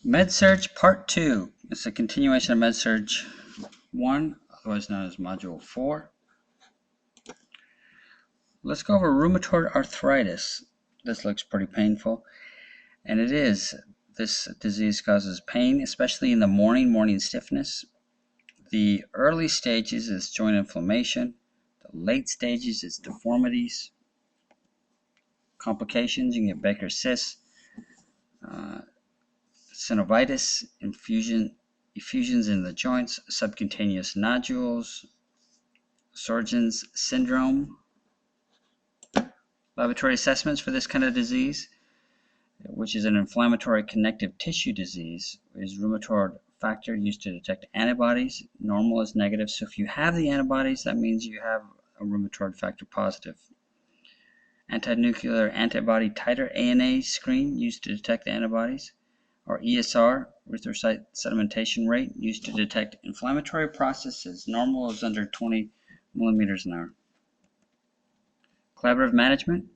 MedSurg Part 2. It's a continuation of MedSurg 1, otherwise known as Module 4. Let's go over rheumatoid arthritis. This looks pretty painful, and it is. This disease causes pain, especially in the morning stiffness. The early stages is joint inflammation. The late stages is deformities. Complications, you can get Baker's cyst, synovitis, effusions in the joints, subcutaneous nodules, Sjögren's syndrome. Laboratory assessments for this kind of disease, which is an inflammatory connective tissue disease, is rheumatoid factor used to detect antibodies. Normal is negative, so if you have the antibodies, that means you have a rheumatoid factor positive. Antinuclear antibody titer ANA screen used to detect the antibodies, or ESR, erythrocyte sedimentation rate, used to detect inflammatory processes. Normal is under 20 millimeters an hour. Collaborative management,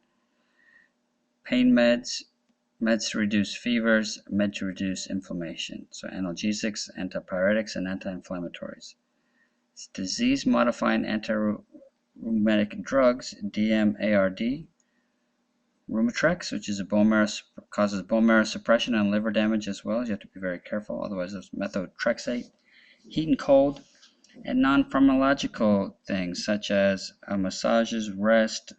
pain meds, meds to reduce fevers, meds to reduce inflammation. So analgesics, antipyretics, and anti-inflammatories. Disease-modifying anti-rheumatic drugs, DMARD, Rheumatrex, which is causes bone marrow suppression and liver damage as well. You have to be very careful, otherwise there's methotrexate, heat and cold, and non-pharmacological things such as massages, rest,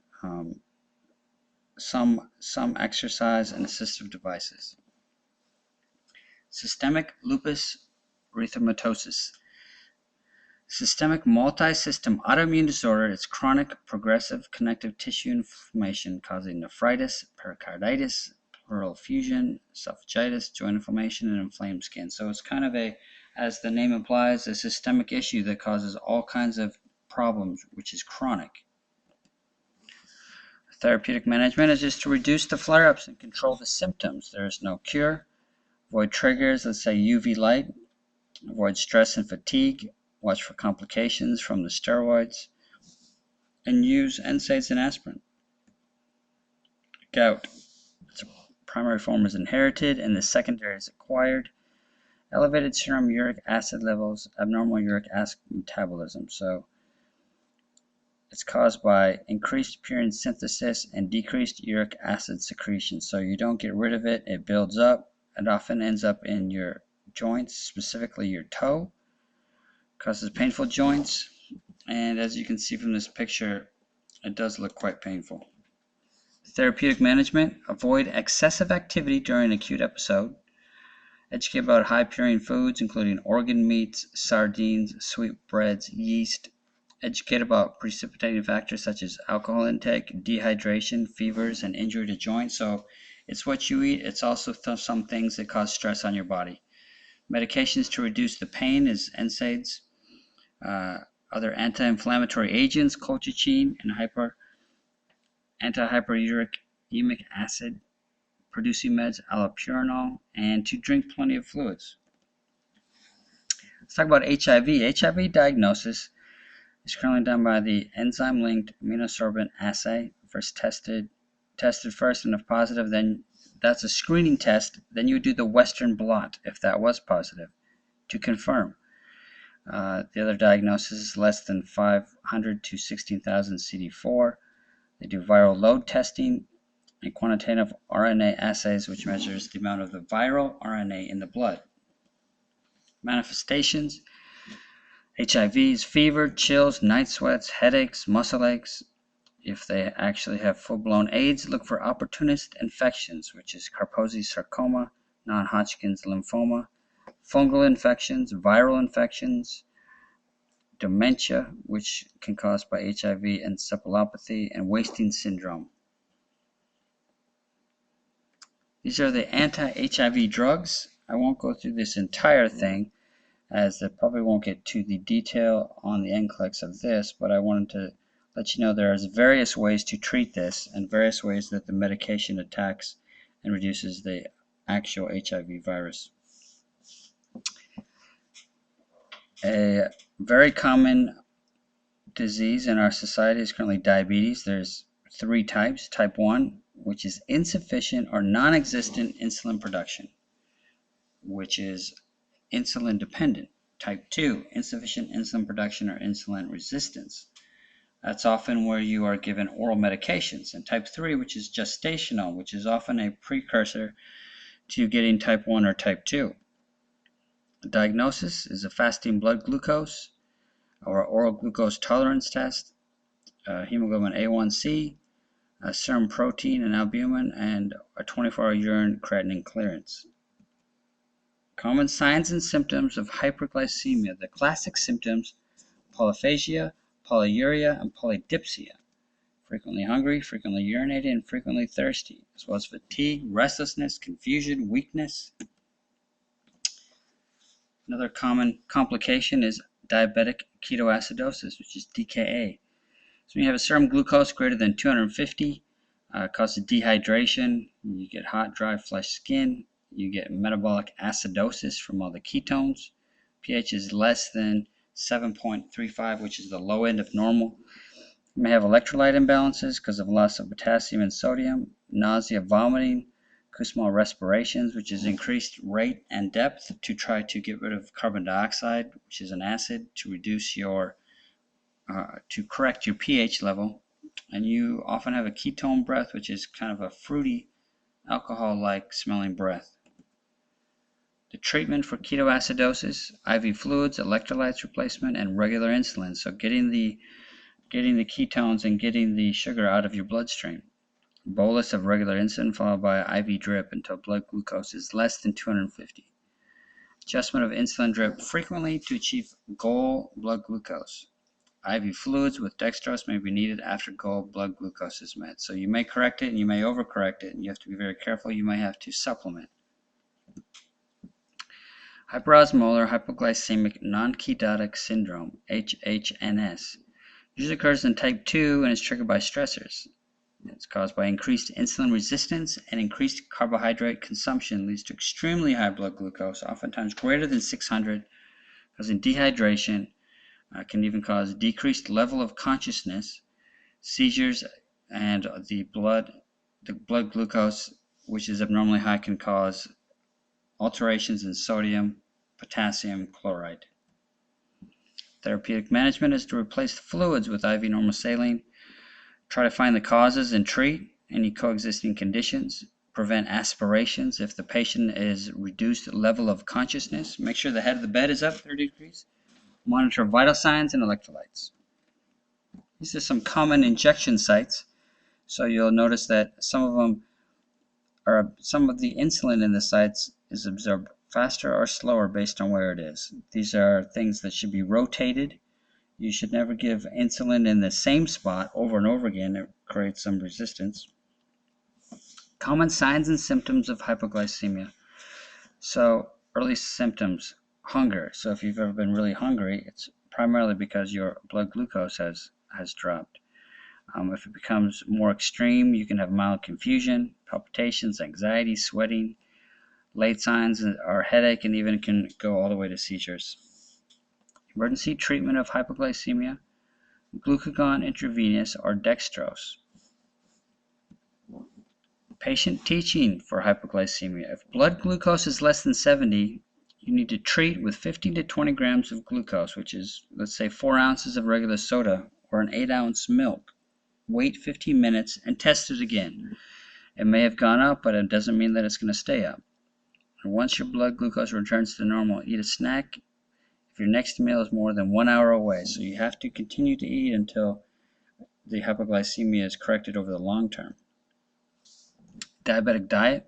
some exercise, and assistive devices. Systemic lupus erythematosus. Systemic multi-system autoimmune disorder is chronic progressive connective tissue inflammation causing nephritis, pericarditis, pleural effusion, esophagitis, joint inflammation, and inflamed skin. So it's kind of as the name implies, a systemic issue that causes all kinds of problems, which is chronic. Therapeutic management is just to reduce the flare-ups and control the symptoms. There is no cure. Avoid triggers, let's say UV light. Avoid stress and fatigue. Watch for complications from the steroids. And use NSAIDs and aspirin. Gout. Its primary form is inherited and the secondary is acquired. Elevated serum uric acid levels, abnormal uric acid metabolism. So it's caused by increased purine synthesis and decreased uric acid secretion. So you don't get rid of it, it builds up. It often ends up in your joints, specifically your toe. Causes painful joints, and as you can see from this picture, it does look quite painful. Therapeutic management, avoid excessive activity during an acute episode. Educate about high purine foods, including organ meats, sardines, sweetbreads, yeast. Educate about precipitating factors such as alcohol intake, dehydration, fevers, and injury to joints. So it's what you eat. It's also some things that cause stress on your body. Medications to reduce the pain is NSAIDs. Other anti-inflammatory agents, colchicine and anti-hyperuricemic acid producing meds, allopurinol, and to drink plenty of fluids. Let's talk about HIV. HIV diagnosis is currently done by the enzyme-linked immunosorbent assay. First tested first, and if positive, then that's a screening test. Then you would do the Western blot if that was positive to confirm. The other diagnosis is less than 500 to 16,000 CD4. They do viral load testing and quantitative RNA assays, which measures the amount of the viral RNA in the blood. Manifestations: HIVs, fever, chills, night sweats, headaches, muscle aches. If they actually have full-blown AIDS, look for opportunist infections, which is Kaposi sarcoma, non-Hodgkin's lymphoma, fungal infections, viral infections, dementia, which can be caused by HIV encephalopathy, and wasting syndrome. These are the anti-HIV drugs. I won't go through this entire thing, as I probably won't get to the detail on the NCLEX of this, but I wanted to let you know there's various ways to treat this and various ways that the medication attacks and reduces the actual HIV virus. A very common disease in our society is currently diabetes. There's 3 types. Type 1, which is insufficient or non-existent insulin production. which is insulin dependent. Type 2, insufficient insulin production or insulin resistance. That's often where you are given oral medications. And type 3, which is gestational, which is often a precursor to getting type 1 or type 2. The diagnosis is a fasting blood glucose or oral glucose tolerance test, hemoglobin A1C, serum protein and albumin, and a 24-hour urine creatinine clearance. Common signs and symptoms of hyperglycemia. The classic symptoms: polyphagia, polyuria, and polydipsia. Frequently hungry, frequently urinating, and frequently thirsty, as well as fatigue, restlessness, confusion, weakness. Another common complication is diabetic ketoacidosis, which is DKA. So when you have a serum glucose greater than 250, causes dehydration, you get hot, dry, flushed skin, you get metabolic acidosis from all the ketones. pH is less than 7.35, which is the low end of normal. You may have electrolyte imbalances because of loss of potassium and sodium, nausea, vomiting, small respirations, which is increased rate and depth to try to get rid of carbon dioxide, which is an acid, to reduce your, to correct your pH level. And you often have a ketone breath, which is kind of a fruity, alcohol-like smelling breath. The treatment for ketoacidosis: IV fluids, electrolytes replacement, and regular insulin. So getting the ketones and getting the sugar out of your bloodstream. Bolus of regular insulin followed by IV drip until blood glucose is less than 250. Adjustment of insulin drip frequently to achieve goal blood glucose. IV fluids with dextrose may be needed after goal blood glucose is met. So you may correct it and you may overcorrect it, and you have to be very careful. You may have to supplement. Hyperosmolar hypoglycemic non-ketotic syndrome, HHNS, usually occurs in type 2 and is triggered by stressors. It's caused by increased insulin resistance, and increased carbohydrate consumption leads to extremely high blood glucose, oftentimes greater than 600, causing dehydration, can even cause decreased level of consciousness, seizures, and the blood glucose, which is abnormally high, can cause alterations in sodium, potassium chloride. Therapeutic management is to replace the fluids with IV normal saline. Try to find the causes and treat any coexisting conditions. Prevent aspirations if the patient is reduced level of consciousness. Make sure the head of the bed is up 30 degrees. Monitor vital signs and electrolytes. These are some common injection sites. So you'll notice that some of the insulin in the sites is absorbed faster or slower based on where it is. These are things that should be rotated. You should never give insulin in the same spot over and over again. It creates some resistance. Common signs and symptoms of hypoglycemia. So early symptoms: hunger. So if you've ever been really hungry, it's primarily because your blood glucose has dropped. If it becomes more extreme, you can have mild confusion, palpitations, anxiety, sweating. Late signs are headache, and even can go all the way to seizures. Emergency treatment of hypoglycemia: glucagon intravenous or dextrose. Patient teaching for hypoglycemia: if blood glucose is less than 70, you need to treat with 15 to 20 grams of glucose, which is, let's say, 4 ounces of regular soda or an 8-ounce milk. Wait 15 minutes and test it again. It may have gone up, but it doesn't mean that it's going to stay up. And once your blood glucose returns to normal, eat a snack if your next meal is more than 1 hour away. So you have to continue to eat until the hypoglycemia is corrected over the long term. Diabetic diet: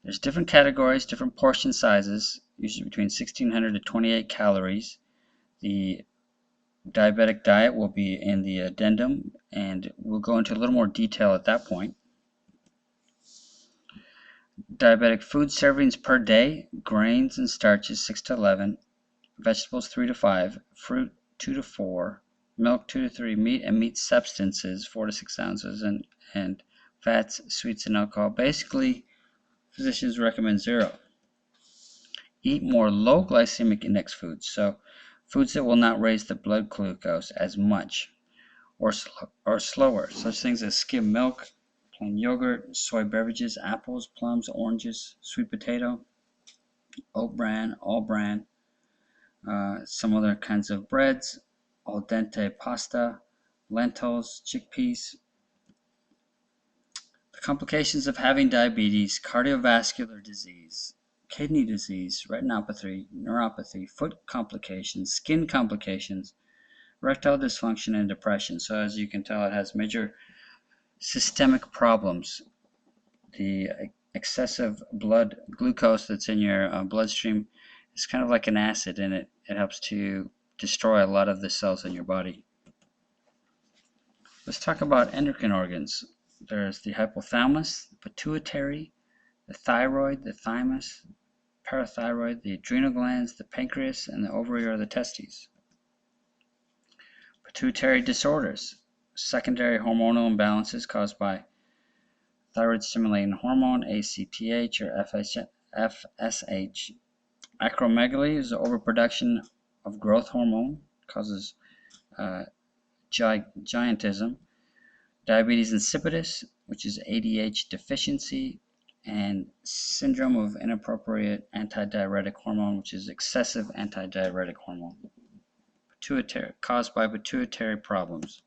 there's different categories, different portion sizes, usually between 1,600 to 28 calories. The diabetic diet will be in the addendum, and we'll go into a little more detail at that point. Diabetic food servings per day: grains and starches 6 to 11, vegetables 3 to 5, fruit 2 to 4, milk 2 to 3, meat and meat substances 4 to 6 ounces, and fats, sweets, and alcohol. Basically, physicians recommend 0. Eat more low glycemic index foods, so foods that will not raise the blood glucose as much or slower, such things as skim milk, plain yogurt, soy beverages, apples, plums, oranges, sweet potato. oat bran, all bran, some other kinds of breads, al dente pasta, lentils, chickpeas. The complications of having diabetes: cardiovascular disease, kidney disease, retinopathy, neuropathy, foot complications, skin complications, erectile dysfunction, and depression. So as you can tell, it has major systemic problems. The excessive blood glucose that's in your bloodstream is kind of like an acid, and it helps to destroy a lot of the cells in your body. Let's talk about endocrine organs. There's the hypothalamus, the pituitary, the thyroid, the thymus, parathyroid, the adrenal glands, the pancreas, and the ovary or the testes. Pituitary disorders: secondary hormonal imbalances caused by thyroid stimulating hormone, ACTH or FSH. Acromegaly is the overproduction of growth hormone, causes giantism. Diabetes insipidus, which is ADH deficiency, and syndrome of inappropriate antidiuretic hormone, which is excessive antidiuretic hormone. Pituitary, caused by pituitary problems.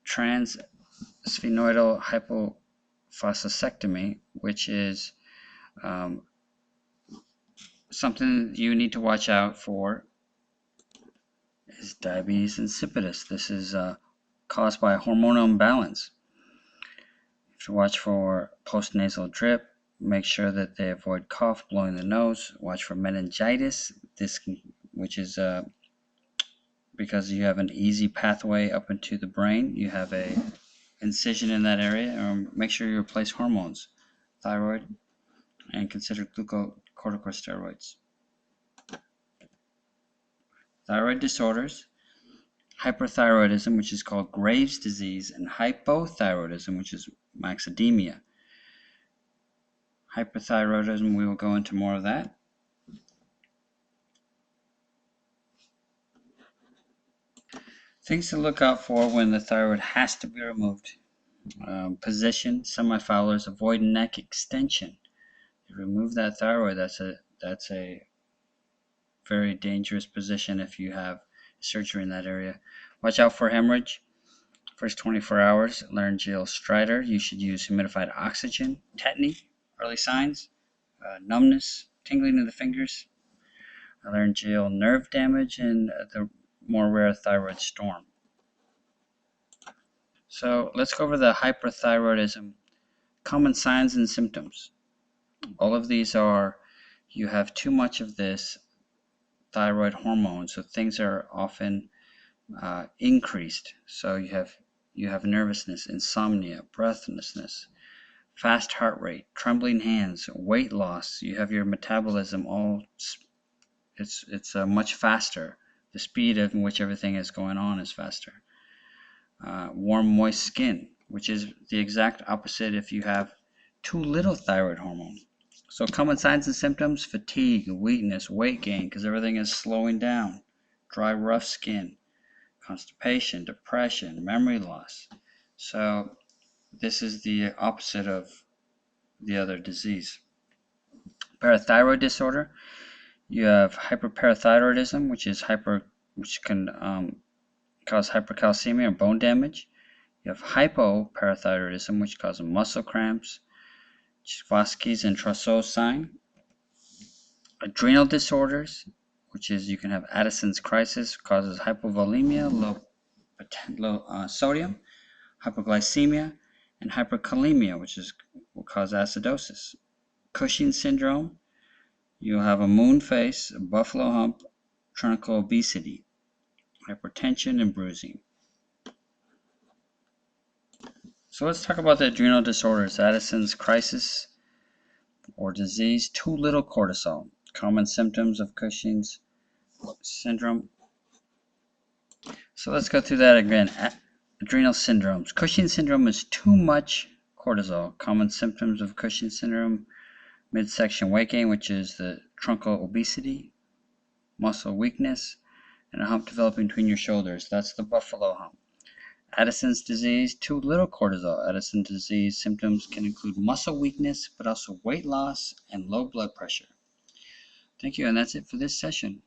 TRANS-SPHENOIDAL hypophysectomy, which is something you need to watch out for, is diabetes insipidus. This is caused by a hormonal imbalance. You have to watch for postnasal drip. Make sure that they avoid cough, blowing the nose. Watch for meningitis, which is because you have an easy pathway up into the brain. You have a incision in that area. Make sure you replace hormones, thyroid, and consider glucocorticosteroids. Thyroid disorders: hyperthyroidism, which is called Graves' disease, and hypothyroidism, which is myxedemia. Hyperthyroidism, we will go into more of that. Things to look out for when the thyroid has to be removed. Position: semifinals, avoid neck extension. You remove that thyroid, that's a very dangerous position if you have surgery in that area. Watch out for hemorrhage. First 24 hours, laryngeal stridor. You should use humidified oxygen. Tetany, early signs: numbness, tingling of the fingers, laryngeal nerve damage, and the more rare thyroid storm. So let's go over the hyperthyroidism common signs and symptoms. All of these are, you have too much of this thyroid hormone, so things are often increased. So you have nervousness, insomnia, breathlessness, fast heart rate, trembling hands, weight loss. You have your metabolism all, it's much faster. The speed in which everything is going on is faster. Warm, moist skin, which is the exact opposite if you have too little thyroid hormone. So common signs and symptoms: fatigue, weakness, weight gain because everything is slowing down, dry, rough skin, constipation, depression, memory loss. So this is the opposite of the other disease. Parathyroid disorder: you have hyperparathyroidism, which can cause hypercalcemia or bone damage. You have hypoparathyroidism, which causes muscle cramps, Voski's and Trousseau sign. Adrenal disorders, which is you can have Addison's crisis, causes hypovolemia, low sodium, hypoglycemia, and hyperkalemia, which will cause acidosis. Cushing's syndrome: you'll have a moon face, a buffalo hump, truncal obesity, hypertension, and bruising. So let's talk about the adrenal disorders. Addison's crisis or disease: too little cortisol. Common symptoms of Cushing's syndrome. So let's go through that again. Adrenal syndromes. Cushing's syndrome is too much cortisol. Common symptoms of Cushing's syndrome: midsection weight gain, which is the truncal obesity, muscle weakness, and a hump developing between your shoulders. That's the buffalo hump. Addison's disease, too little cortisol. Addison's disease symptoms can include muscle weakness, but also weight loss and low blood pressure. Thank you, and that's it for this session.